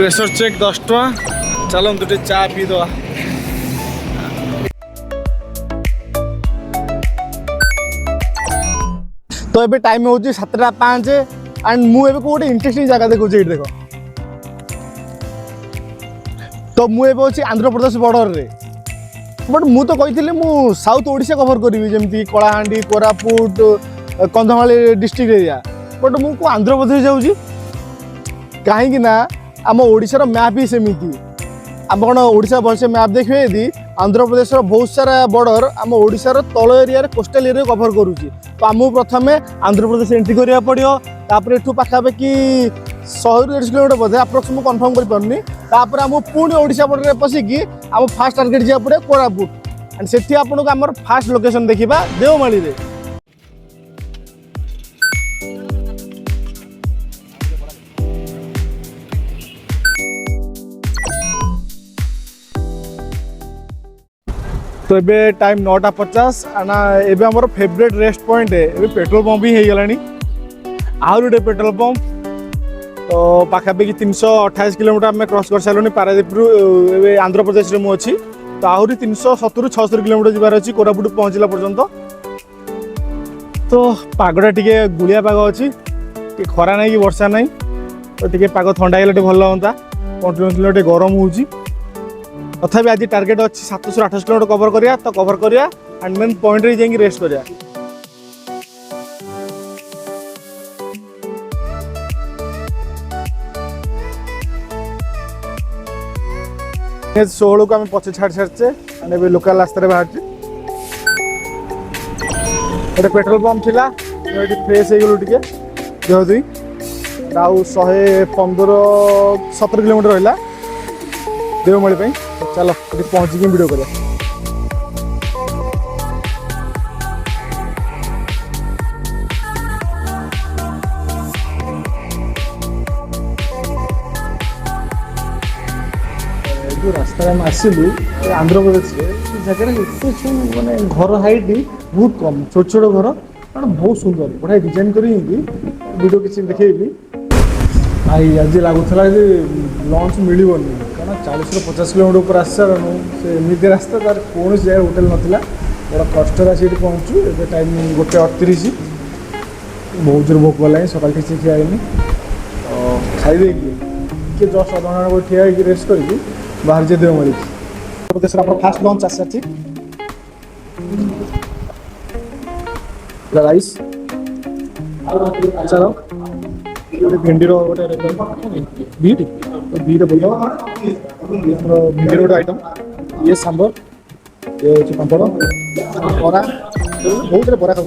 pressure check 10 टका चलो दुटे चा पी दवा तो ये टाइम हो 7:05 एंड मुझे गोटे इंटरेस्टिंग जगह देखो ये देख तो मुझे आंध्र प्रदेश बॉर्डर रे बट मु तो कही मु साउथ ओडिशा कवर करी जमी कलाहांडी कोरापुट कंधमाली डिस्ट्रिक्ट एरिया बट मु को आंध्र प्रदेश जाऊँगी कहीं ना आम ओडिशार मैप ही सेमती आम कौन ओडिशा भलसे मैप देखिए यदि आंध्र प्रदेश बहुत सारा बॉर्डर आम ओडिशार तल एरिया कोस्टल एरिया कभर करुच्ची तो आमको प्रथम आंध्र प्रदेश एंट्री करा पड़ो तापर एठू पाखापाखि 100-150 किलोमीटर बोधे अप्रोक्स मुझे कन्फर्म करपारे तापर आम पुणी ओडिशा बॉर्डर पशिकी आम फास्ट टार्गेट जा पड़े कोरापुट एंड से आपको आम फास्ट लोकेशन देखा देवमाली रे तो ये टाइम 9:50 आना एबे हमर फेवरेट रेस्ट पॉइंट है एबे पेट्रोल पंप ही गलानी आउर गोटे पेट्रोल पंप तो पाखापाखि 328 किलोमीटर आम क्रॉस कर सारे पारादीप ए आंध्र प्रदेश में अच्छी तो आहरी 370-76 किलोमीटर जीवार अच्छी कोरापुट पहुँचला पर्यंत तो पागटा टी गुलिया पाग अच्छी खरा ना कि वर्षा ना तो टी पाग थंडा है भल हाँ कंटिन्यूसली गरम हो तथापि आज टार्गेट अच्छी 700-800 किलोमीटर कवर करिया तो कवर करिया एंड मेन पॉइंट रे जाइए रेस्ट करिया NH 16 को आम पचे छाड़ सारे लोकल रास्तार बाहर गोटे पेट्रोल पंप थी फ्रेश हो गलु टे देह दुई आउ 115-17 किलोमीटर रहा देवमाली चलो ये पहुँचिकी वीडियो करें जो रास्ता आम आसलु आंध्र प्रदेश जगह मानने घर हाइट बहुत कम छोट छोट घर कारण बहुत सुंदर बढ़िया डिजाइन कर वीडियो किसी देखी आई आज लगुला लंच मिलनी कारण 40-50 किलोमीटर ऊपर आसार से एमती रास्ता तार कौन जगह होटेल नाला बड़ा कष्ट आसी पहुँचू ए टाइम 1:38 बहुत जोर भोक गला सकाल किसी खियानी तो खाई किए जस्ट अधघंटा को ठिया रेस्ट करके बाहर जे देवमाली प्रदेश फास्ट लंच आसार राइस आचार भेंडी गोटे बीट बीट बोल भेंडी गोटे आइटम ये सांबर ये पापड़ बरा बहुत बरा खाऊ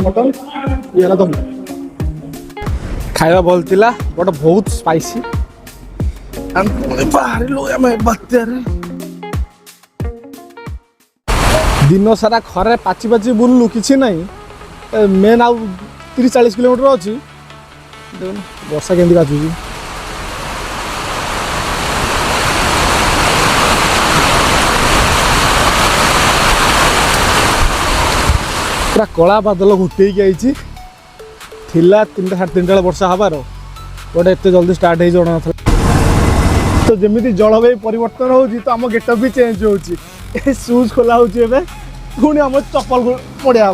मटन ये दम खाଇବା भल थिला बट बहुत स्पाइसी बाहर लोग बात्यारे दिन सारा खरे पाची पाची बुलू किसी ना मेन आउ 30-40 किलोमीटर अच्छी वर्षा केमती काचुची पूरा कला बादल घुटेक आई 3:30-3:30 वर्षा हबार गोटे एत जल्दी स्टार्ट हो जाना तो जमी जलवायु परिवर्तन हो तो आम गेटअप भी चेंज हो शूज खोला हो पुणी आम चप्पल पड़िया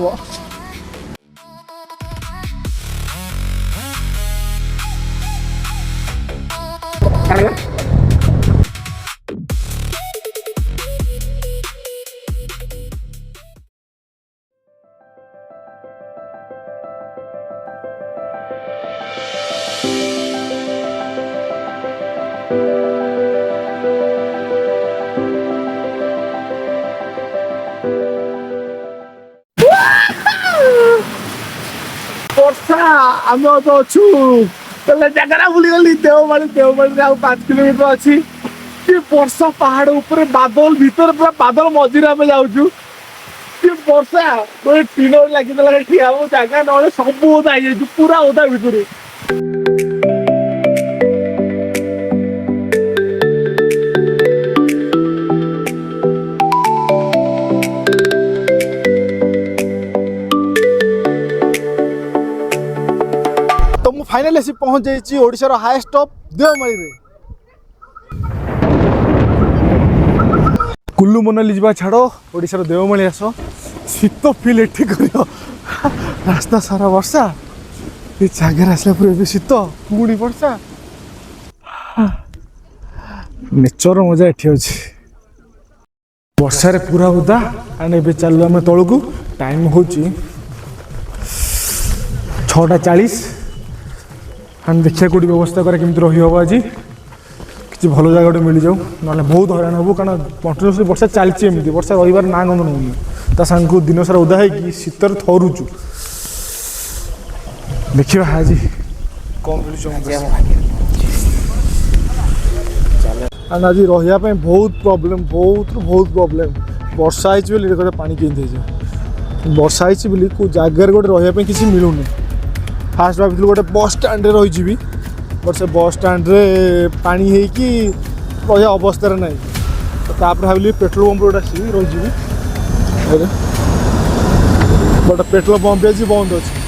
हम तो अच्छू जगह बुलीगली देवमाली 5 किलोमीटर अच्छी वर्षा पहाड़ ऊपर बादल भीतर पूरा बादल मझीरे आम जाऊँ वर्षा गोटे टीन लगे ठिया हो जगह ना सब ओदा हो पूरा ओदा भितर फाइनली आसी पहुँच जाइए ओडिशार हाईएस्ट टॉप देवमाली रे कुल्लू मनाली जा छाड़ ओडार देवमाली आस शीत फिल एठी कर रास्ता सारा वर्षा ये जगार आसला पूरा शीत पुणी वर्षा नेचर मजा एठी अच्छी वर्षा रे पूरा उदा एंड ए चलू आम तौक टाइम हूँ 6:40 एंड देखिए कौटी व्यवस्था करें केमी रही हम आज किसी भल जगह मिल जाऊ ना बहुत हैरान हूँ कारण कंटिन्यूसली वर्षा चलती एमती वर्षा रही ना गंध नौनी ता सांग को दिन सारा उदा है शीतर थरुचु देखिए आज कौन मिलूँ आज रही बहुत प्रॉब्लम बहुत प्रॉब्लम वर्षा है पानी केमती वर्षा है को जगार गोटे रही किसी मिलूनी फास्ट भाई गोटे बस स्टाण्ड रही बट से बस स्टाण्ड पानी रही अवस्था ना तापर भाविली पेट्रोल पंप गोटे आसी रही बट पेट्रोल पंप आज बंद अच्छे